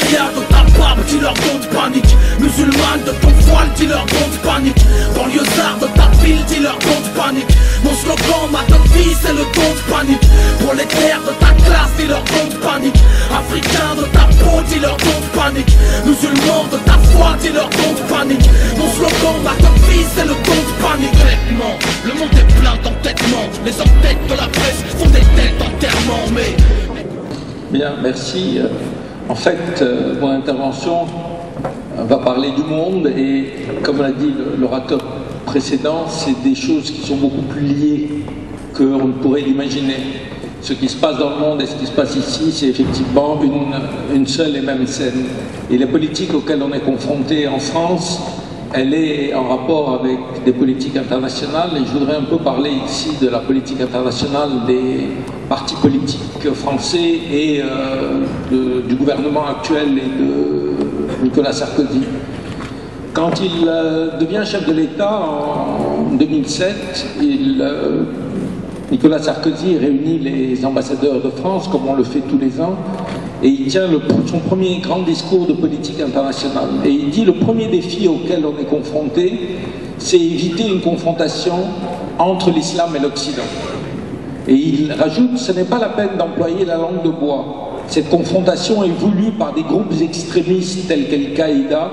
Gaillard de ta barbe, dis-leur don't panique. Musulmane de ton voile, dis-leur don't panique. Banlieusard de ta ville, dis-leur don't panique. Mon slogan, ma vie, c'est le don't panique. Prolétaire de ta classe, dis-leur don't panique. Africain de ta peau, dis-leur don't panique. Musulman de ta foi, dis-leur don't panique. Mon slogan, ma vie, c'est le don't panique. Le monde est plein d'entêtements. Les entêtes de la presse font des têtes d'enterrement, mais... Bien, merci. En fait, mon intervention va parler du monde et, comme l'a dit l'orateur précédent, c'est des choses qui sont beaucoup plus liées qu'on ne pourrait l'imaginer. Ce qui se passe dans le monde et ce qui se passe ici, c'est effectivement une seule et même scène. Et les politiques auxquelles on est confronté en France, elle est en rapport avec des politiques internationales, et je voudrais un peu parler ici de la politique internationale des partis politiques français et du gouvernement actuel et de Nicolas Sarkozy. Quand il devient chef de l'État en 2007, Nicolas Sarkozy réunit les ambassadeurs de France, comme on le fait tous les ans, et il tient son premier grand discours de politique internationale. Et il dit le premier défi auquel on est confronté, c'est éviter une confrontation entre l'islam et l'Occident. Et il rajoute, ce n'est pas la peine d'employer la langue de bois. Cette confrontation est voulue par des groupes extrémistes tels qu'Al-Qaïda,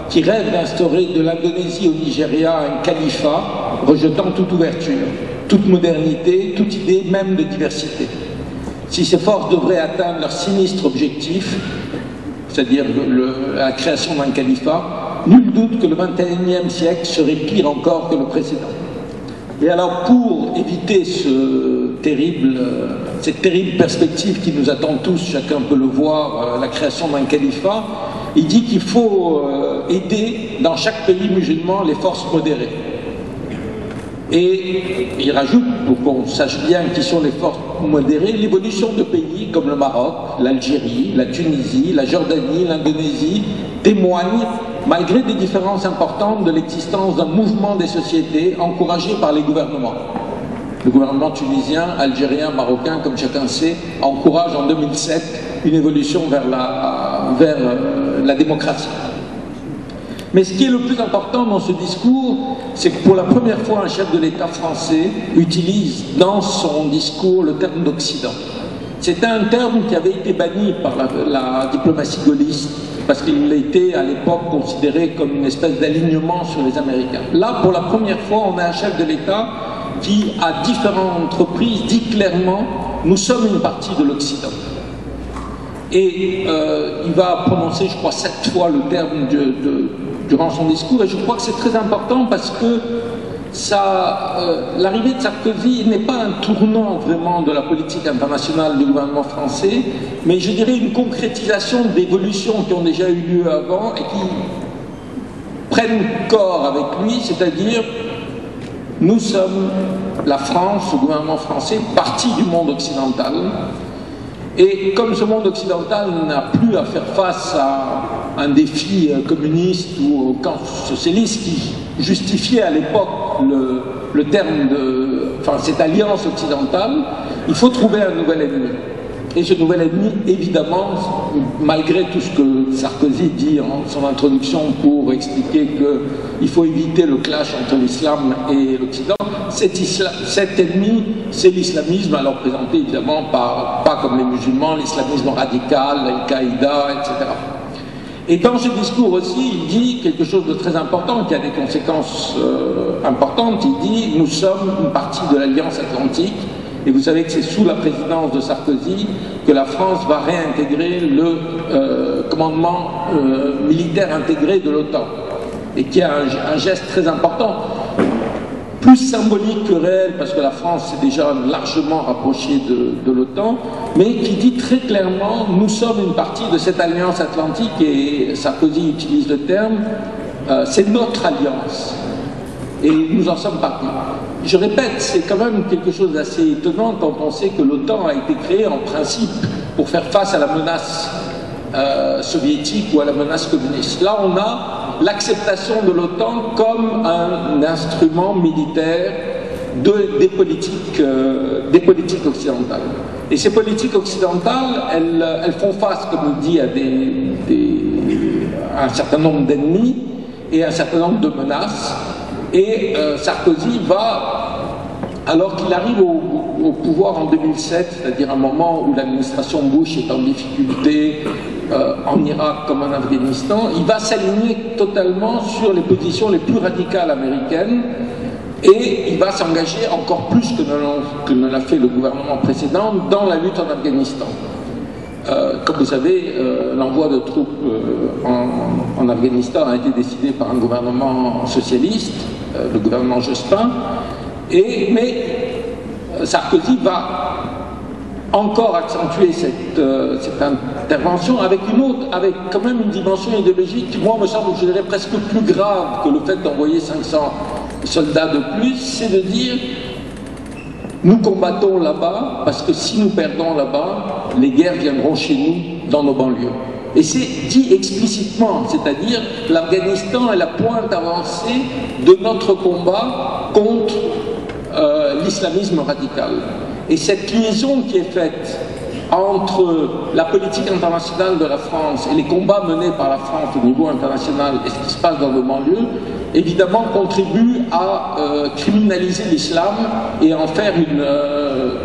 qui rêvent d'instaurer de l'Indonésie au Nigeria un califat, rejetant toute ouverture, toute modernité, toute idée même de diversité. Si ces forces devraient atteindre leur sinistre objectif, c'est-à-dire la création d'un califat, nul doute que le XXIe siècle serait pire encore que le précédent. Et alors, pour éviter cette terrible perspective qui nous attend tous, chacun peut le voir, la création d'un califat, il dit qu'il faut aider dans chaque pays musulman les forces modérées. Et il rajoute, pour qu'on sache bien qui sont les forces modérées, l'évolution de pays comme le Maroc, l'Algérie, la Tunisie, la Jordanie, l'Indonésie témoignent, malgré des différences importantes, de l'existence d'un mouvement des sociétés encouragé par les gouvernements. Le gouvernement tunisien, algérien, marocain, comme chacun sait, encourage en 2007 une évolution vers la démocratie. Mais ce qui est le plus important dans ce discours, c'est que pour la première fois, un chef de l'État français utilise dans son discours le terme d'Occident. C'était un terme qui avait été banni par la diplomatie gaulliste, parce qu'il était à l'époque considéré comme une espèce d'alignement sur les Américains. Là, pour la première fois, on a un chef de l'État qui, à différentes reprises, dit clairement « nous sommes une partie de l'Occident ». Et il va prononcer, je crois, 7 fois le terme durant son discours, et je crois que c'est très important parce que l'arrivée de Sarkozy n'est pas un tournant vraiment de la politique internationale du gouvernement français, mais je dirais une concrétisation d'évolutions qui ont déjà eu lieu avant et qui prennent corps avec lui, c'est-à-dire nous sommes, la France, le gouvernement français, partie du monde occidental. Et comme ce monde occidental n'a plus à faire face à un défi communiste ou au camp socialiste qui justifiait à l'époque le terme cette alliance occidentale, il faut trouver un nouvel ennemi. Et ce nouvel ennemi, évidemment, malgré tout ce que Sarkozy dit en son introduction pour expliquer qu'il faut éviter le clash entre l'islam et l'Occident, cet ennemi, c'est l'islamisme, alors présenté évidemment pas comme les musulmans, l'islamisme radical, Al-Qaïda, etc. Et dans ce discours aussi, il dit quelque chose de très important, qui a des conséquences importantes. Il dit « Nous sommes une partie de l'Alliance Atlantique ». Et vous savez que c'est sous la présidence de Sarkozy que la France va réintégrer le commandement militaire intégré de l'OTAN. Et qui a un geste très important, plus symbolique que réel, parce que la France s'est déjà largement rapprochée de l'OTAN, mais qui dit très clairement « Nous sommes une partie de cette alliance atlantique » et Sarkozy utilise le terme « c'est notre alliance ». Et nous en sommes partis. Je répète, c'est quand même quelque chose d'assez étonnant quand on sait que l'OTAN a été créée en principe pour faire face à la menace soviétique ou à la menace communiste. Là, on a l'acceptation de l'OTAN comme un instrument militaire des politiques occidentales. Et ces politiques occidentales, elles font face, comme il dit, à un certain nombre d'ennemis et un certain nombre de menaces. Et Sarkozy va, alors qu'il arrive au pouvoir en 2007, c'est-à-dire un moment où l'administration Bush est en difficulté en Irak comme en Afghanistan, il va s'aligner totalement sur les positions les plus radicales américaines et il va s'engager encore plus que ne l'a fait le gouvernement précédent dans la lutte en Afghanistan. Comme vous savez, l'envoi de troupes en Afghanistan a été décidé par un gouvernement socialiste, le gouvernement Jospin, mais Sarkozy va encore accentuer cette intervention avec quand même une dimension idéologique qui, moi, me semble, je dirais, presque plus grave que le fait d'envoyer 500 soldats de plus, c'est de dire nous combattons là-bas parce que si nous perdons là-bas, les guerres viendront chez nous dans nos banlieues. Et c'est dit explicitement, c'est-à-dire l'Afghanistan est la pointe avancée de notre combat contre l'islamisme radical. Et cette liaison qui est faite entre la politique internationale de la France et les combats menés par la France au niveau international et ce qui se passe dans nos banlieues, évidemment contribue à criminaliser l'islam et à en faire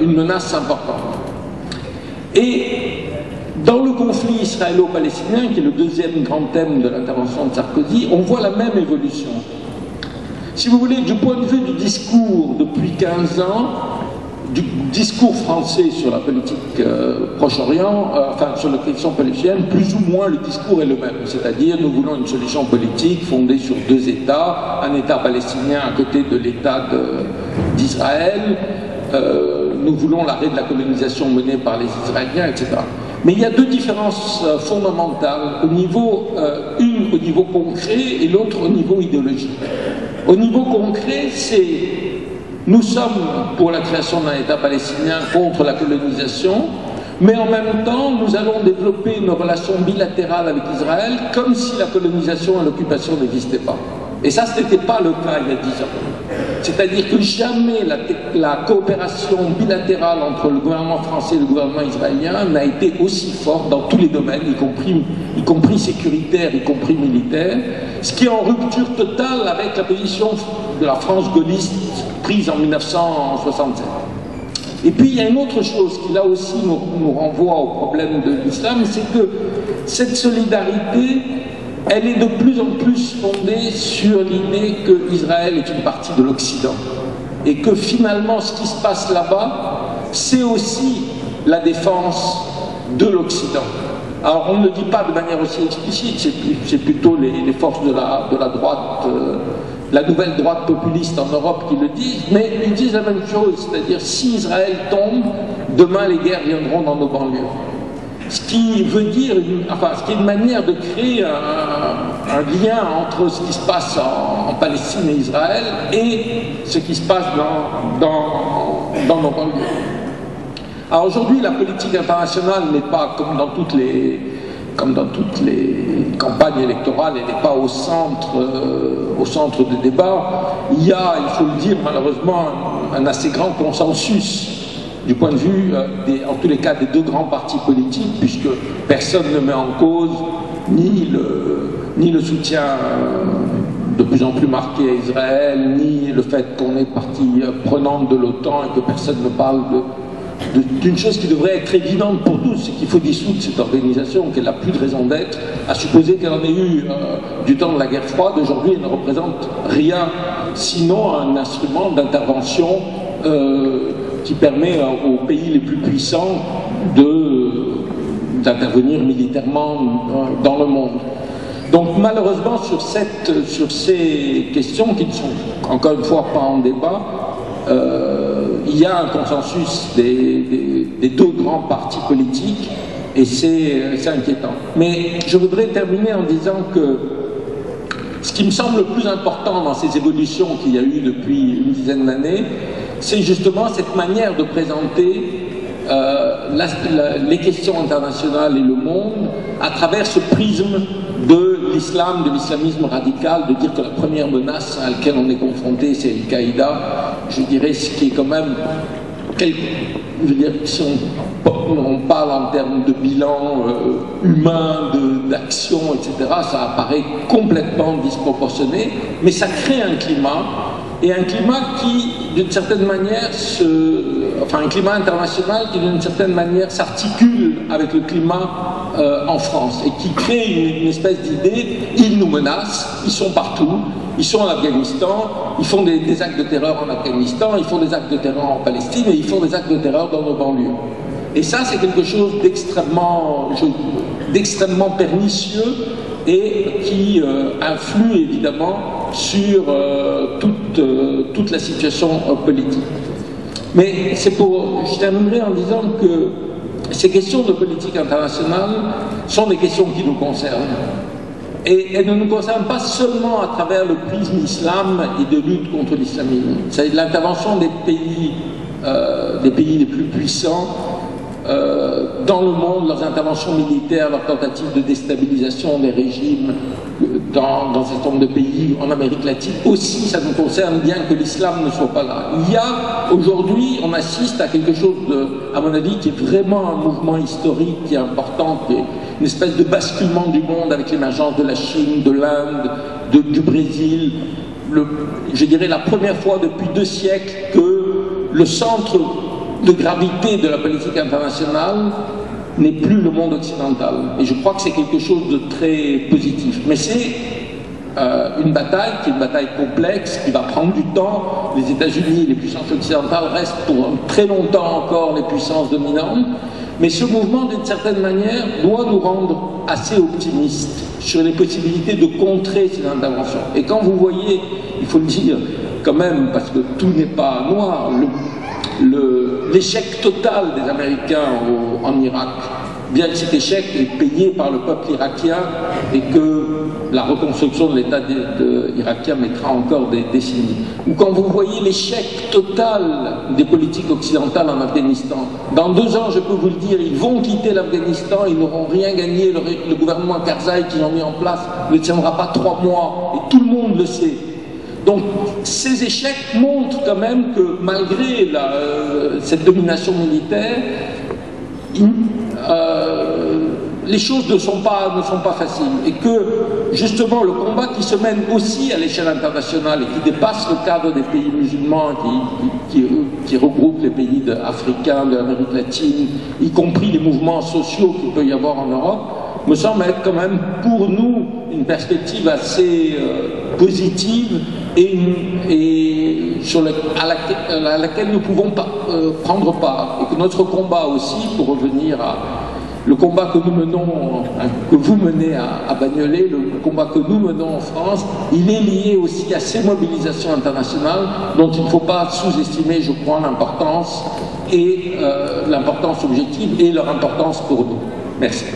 une menace importante. Et dans le conflit israélo-palestinien, qui est le deuxième grand thème de l'intervention de Sarkozy, on voit la même évolution. Si vous voulez, du point de vue du discours depuis 15 ans, du discours français sur la politique Proche-Orient, enfin sur la question palestinienne, plus ou moins le discours est le même. C'est-à-dire, nous voulons une solution politique fondée sur deux États, un État palestinien à côté de l'État d'Israël, nous voulons l'arrêt de la colonisation menée par les Israéliens, etc. Mais il y a deux différences fondamentales, une au niveau concret et l'autre au niveau idéologique. Au niveau concret, c'est nous sommes pour la création d'un État palestinien contre la colonisation, mais en même temps, nous allons développer une relation bilatérale avec Israël comme si la colonisation et l'occupation n'existaient pas. Et ça, ce n'était pas le cas il y a 10 ans. C'est-à-dire que jamais la coopération bilatérale entre le gouvernement français et le gouvernement israélien n'a été aussi forte dans tous les domaines, y compris sécuritaire, y compris militaire, ce qui est en rupture totale avec la position de la France gaulliste prise en 1967. Et puis il y a une autre chose qui là aussi nous renvoie au problème de l'islam, c'est que cette solidarité, elle est de plus en plus fondée sur l'idée qu'Israël est une partie de l'Occident et que finalement ce qui se passe là-bas, c'est aussi la défense de l'Occident. Alors on ne le dit pas de manière aussi explicite, c'est plutôt les forces de la droite, la nouvelle droite populiste en Europe qui le disent, mais ils disent la même chose, c'est-à-dire si Israël tombe, demain les guerres viendront dans nos banlieues. Ce qui veut dire, ce qui est une manière de créer un lien entre ce qui se passe en Palestine et Israël et ce qui se passe dans nos banlieues. Alors aujourd'hui, la politique internationale n'est pas comme dans toutes les campagnes électorales, elle n'est pas au centre des débats. Il y a, il faut le dire malheureusement, un assez grand consensus du point de vue, en tous les cas, des deux grands partis politiques, puisque personne ne met en cause ni le soutien de plus en plus marqué à Israël, ni le fait qu'on est partie prenante de l'OTAN et que personne ne parle d'une chose qui devrait être évidente pour tous, c'est qu'il faut dissoudre cette organisation, qu'elle n'a plus de raison d'être, à supposer qu'elle en ait eu du temps de la guerre froide. Aujourd'hui, elle ne représente rien, sinon un instrument d'intervention qui permet aux pays les plus puissants d'intervenir militairement dans le monde. Donc malheureusement, sur ces questions qui ne sont encore une fois pas en débat, il y a un consensus des deux grands partis politiques et c'est inquiétant. Mais je voudrais terminer en disant que ce qui me semble le plus important dans ces évolutions qu'il y a eu depuis une dizaine d'années, c'est justement cette manière de présenter les questions internationales et le monde à travers ce prisme de l'islam, de l'islamisme radical, de dire que la première menace à laquelle on est confronté, c'est Al-Qaïda. Je dirais ce qui est quand même, je veux dire, si on parle en termes de bilan humain, d'action, etc., ça apparaît complètement disproportionné, mais ça crée un climat, et un climat qui, d'une certaine manière, un climat international qui, d'une certaine manière, s'articule avec le climat en France, et qui crée une espèce d'idée, ils nous menacent, ils sont partout, ils sont en Afghanistan, ils font des actes de terreur en Afghanistan, ils font des actes de terreur en Palestine, et ils font des actes de terreur dans nos banlieues. Et ça, c'est quelque chose d'extrêmement pernicieux et qui influe évidemment sur toute la situation politique. Mais je terminerai en disant que ces questions de politique internationale sont des questions qui nous concernent. Et elles ne nous concernent pas seulement à travers le prisme islam et de lutte contre l'islamisme. C'est l'intervention des pays les plus puissants dans le monde, leurs interventions militaires, leurs tentatives de déstabilisation des régimes dans un certain nombre de pays en Amérique latine. Aussi, ça nous concerne bien que l'islam ne soit pas là. Aujourd'hui, on assiste à quelque chose, à mon avis, qui est vraiment un mouvement historique, qui est important, qui est une espèce de basculement du monde avec l'émergence de la Chine, de l'Inde, du Brésil. Je dirais la première fois depuis 2 siècles que le centre de gravité de la politique internationale n'est plus le monde occidental. Et je crois que c'est quelque chose de très positif. Mais c'est une bataille qui est une bataille complexe, qui va prendre du temps. Les États-Unis, les puissances occidentales restent pour très longtemps encore les puissances dominantes. Mais ce mouvement, d'une certaine manière, doit nous rendre assez optimistes sur les possibilités de contrer ces interventions. Et quand vous voyez, il faut le dire quand même, parce que tout n'est pas noir, l'échec total des Américains en Irak, bien que cet échec est payé par le peuple irakien et que la reconstruction de l'État irakien mettra encore des décennies. Ou quand vous voyez l'échec total des politiques occidentales en Afghanistan, dans 2 ans, je peux vous le dire, ils vont quitter l'Afghanistan, ils n'auront rien gagné, le gouvernement Karzai qu'ils ont mis en place ne tiendra pas 3 mois, et tout le monde le sait. Donc ces échecs montrent quand même que malgré cette domination militaire, les choses ne sont pas faciles, et que justement le combat qui se mène aussi à l'échelle internationale et qui dépasse le cadre des pays musulmans, qui regroupe les pays africains, de l'Amérique latine, y compris les mouvements sociaux qu'il peut y avoir en Europe, me semble être quand même pour nous une perspective assez positive et à laquelle nous pouvons prendre part, et que notre combat aussi, pour revenir à le combat que nous menons, que vous menez à Bagnolet, le combat que nous menons en France, il est lié aussi à ces mobilisations internationales dont il ne faut pas sous-estimer, je crois, l'importance objective et leur importance pour nous. Merci.